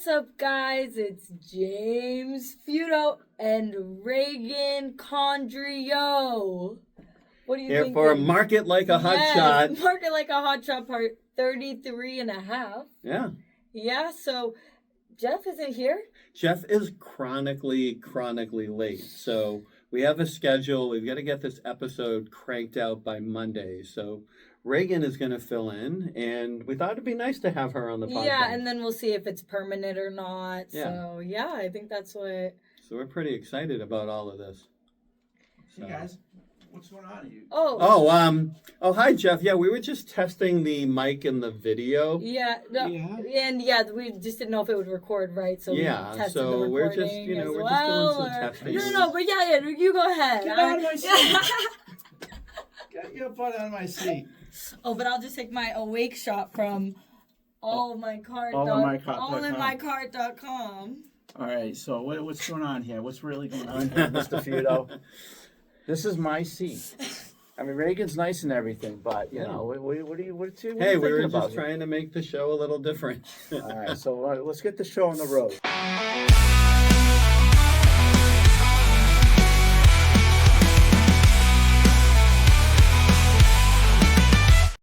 What's up, guys? It's James Feudo and Reagan Condry. What do you think? Here for Market Like a Hotshot. Market Like a Hotshot part 33 and a half. Yeah. Yeah, so Jeff isn't here. Jeff is chronically late. So we have a schedule. We've got to get this episode cranked out by Monday. So Reagan is going to fill in, and we thought it'd be nice to have her on the podcast. Yeah, and then we'll see if it's permanent or not. Yeah. So, yeah, I think that's what... So we're pretty excited about all of this. Hey guys, what's going on? Hi Jeff. Yeah, we were just testing the mic and the video. Yeah, we just didn't know if it would record right, so we tested the recording we're just, we're just doing some testing. No, but yeah, you go ahead. Get out of my seat. Get your butt out of my seat. Oh, but I'll just take my awake shot from allinmycart.com. All right, so what's going on here? What's really going on here, Mr. Feudo? This is my seat. I mean, Reagan's nice and everything, but you know, what are you Hey, we thinking were about just trying to make the show a little different. All right, so let's get the show on the road.